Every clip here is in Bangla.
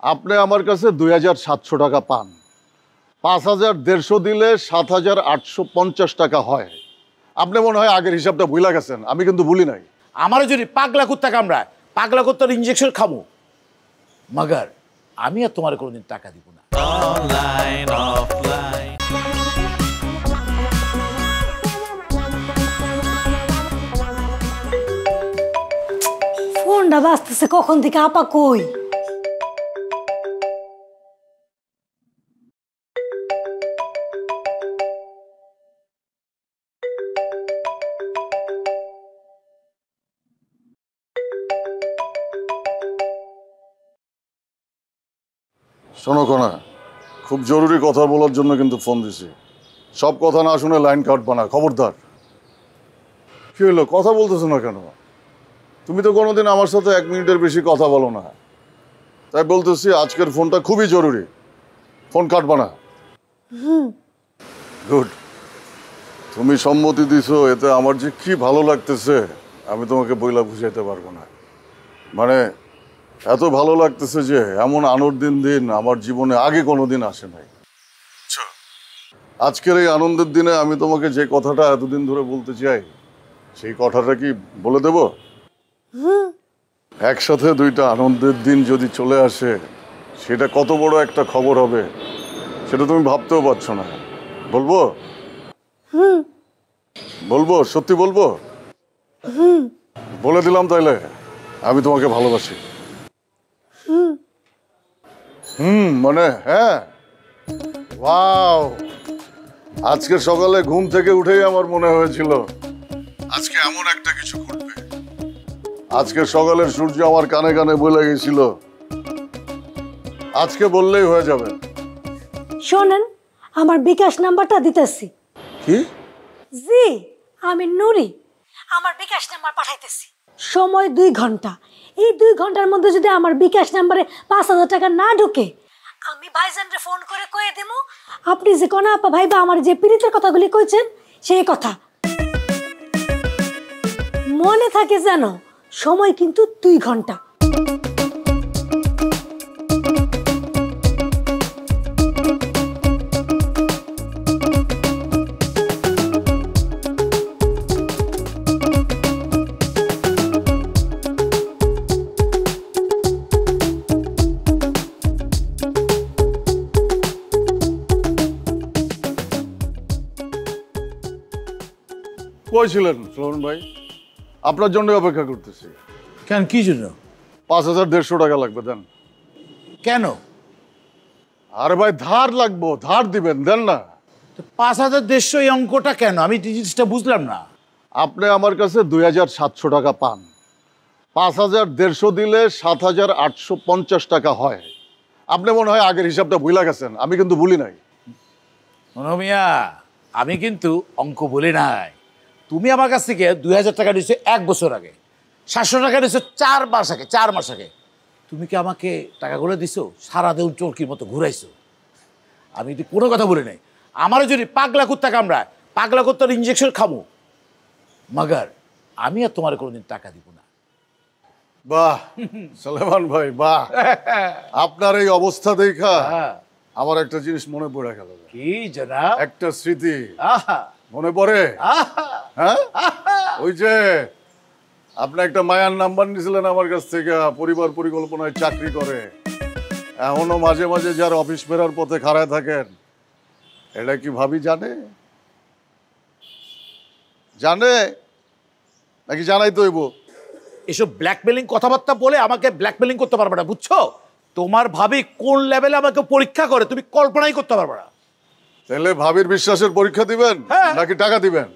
আপনি আমার কাছে 2700 টাকা পান, 5150 দিলে 7850 টাকা হয়। আপনি মনে হয় আগের হিসাবটা ভুলে গেছেন, আমি কিন্তু ভুলি নাই। আমারও যদি পাগলা কুত্তা কামড়ায়, পাগলা কুত্তার ইঞ্জেকশন খামো, মাগার আমি আর তোমার কোনোদিন টাকা দিব না। অনলাইন অফলাইন ফোনটা বাজতেছে কখন থেকে, আপা কই? শোনো কোনা, খুব জরুরি কথা বলার জন্য কিন্তু ফোন দিছি। সব কথা না শুনে লাইন কাটবা না, খবরদার। কি হলো, কথা বলতেছো না কেন? তুমি তো কোনোদিন আমার সাথে 1 মিনিটের বেশি কথা বলো না, তাই বলতেছি আজকের ফোনটা খুবই জরুরি, ফোন কাটবা না। গুড, তুমি সম্মতি দিছো, এতে আমার যে কি ভালো লাগতেছে আমি তোমাকে বইলা বুঝাইতে পারবো না। মানে এত ভালো লাগতেছে যে এমন আনন্দের দিন আমার জীবনে আগে কোনোদিন আসে নাই। আজকের এই আনন্দের দিনে আমি তোমাকে যে কথাটা এতদিন ধরে বলতে চাই, সেই কথাটা কি বলে দেব? একসাথে 2টা আনন্দের দিন যদি চলে আসে, সেটা কত বড় একটা খবর হবে সেটা তুমি ভাবতেও পারছো না। বলবো? বলবো, সত্যি বলবো? বলে দিলাম তাইলে, আমি তোমাকে ভালোবাসি। মানে হ্যাঁ। ওয়াও, আজকে সকালে ঘুম থেকে উঠেই আমার মনে হয়েছিল আজকে এমন একটা কিছু ঘটবে। আজকে সকালের সূর্য আমার কানে কানে বলে গেছিল আজকে বললেই হয়ে যাবে। শোনেন, আমার বিকাশ নাম্বারটা দিতেছি। কি? জি, আমি নুরি, আমার বিকাশ নাম্বার পাঠাইতেছি। সময় 2 ঘন্টা। এই 2 ঘন্টার মধ্যে যদি আমার বিকাশ নাম্বারে 5000 টাকা না ঢুকে, আমি ভাইজানরে ফোন করে কয়ে দেব আপনি যে কোনা আপা ভাইবা আমার যে পীড়িতের কথাগুলি কইছেন সেই কথা। মনে থাকে যেন, সময় কিন্তু 2 ঘন্টা। কই ছিলেন ফ্লোরন ভাই? আপনার জন্য অপেক্ষা করতেছি। কেন, কি জন্য? 5150 টাকা লাগবে, দেন। কেন? আরে ভাই ধার লাগবো, ধার দিবেন, দেন না। 5150 এই অঙ্কটা কেন? আমি জিনিসটা বুঝলাম না। আপনি আমার কাছে 2700 টাকা পান, 5150 দিলে 7850 টাকা হয়। আপনি মনে হয় আগের হিসাবটা ভুলে গেছেন, আমি কিন্তু ভুলি নাই। মনোমিয়া, আমি কিন্তু অঙ্ক বলি নাই। তুমি আমার কাছ থেকে 2000 টাকা নিয়েছো 1 বছর আগে, 700 টাকা নিয়েছো 4 মাস আগে, 4 মাস আগে। তুমি কি আমাকে টাকাগুলো দিছো? সারা দিন চোরকির মতো ঘুরাইছো। আমি কিন্তু কোনো কথা বলি নাই। আমারও যদি পাগলা কুত্তা কামড়ায়, পাগলা কুত্তার ইঞ্জেকশন খামো, মাগার আমি আর তোমার কোনোদিন টাকা দিব না। বাহ সালেমান ভাই, বাহ। আপনার এই অবস্থা দেখা আমার একটা জিনিস মনে পড়ে গেল। কি জনাব? একটা স্মৃতি মনে পড়ে। হ্যাঁ, ওই যে আপনি একটা মায়ার নাম্বার নিয়েছিলেন আমার কাছ থেকে, পরিবার পরিকল্পনায় চাকরি করে, এখনো মাঝে মাঝে যার অফিস ফেরার পথে খাড়ায় থাকেন, এটা কি ভাবি জানে? জানে নাকি জানাই তো হইব? এসব ব্ল্যাকমেলিং কথাবার্তা বলে আমাকে ব্ল্যাকমেলিং করতে পারবে না, বুঝছো? তোমার ভাবি কোন লেভেলে আমাকে পরীক্ষা করে তুমি কল্পনাই করতে পারবে না। তাহলে ভাবির বিশ্বাসের পরীক্ষা দিবেন নাকি টাকা দিবেন?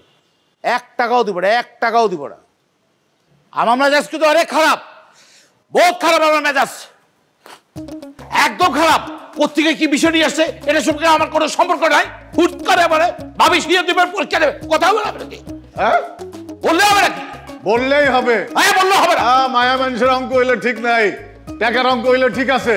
1 টাকাও দিব না, 1 টাকাও দিব না। আমার মেজাজ কিন্তু অনেক খারাপ, বহুত খারাপ আমার মেজাজ, একদম খারাপ। পত্রিকায় কি বিষয় নিয়ে আসছে এটার সঙ্গে আমার কোনো সম্পর্ক নাই। হুট করে মানে ভাবি সিয়ে দিবেন, পরীক্ষা দেবে, কথা বলে নাকি? হ্যাঁ, বললে হবে নাকি? বললেই হবে। হ্যাঁ, বললে হবে না। মায়া মানুষের অঙ্ক হইলে ঠিক নাই, টাকার অঙ্ক হইলে ঠিক আছে।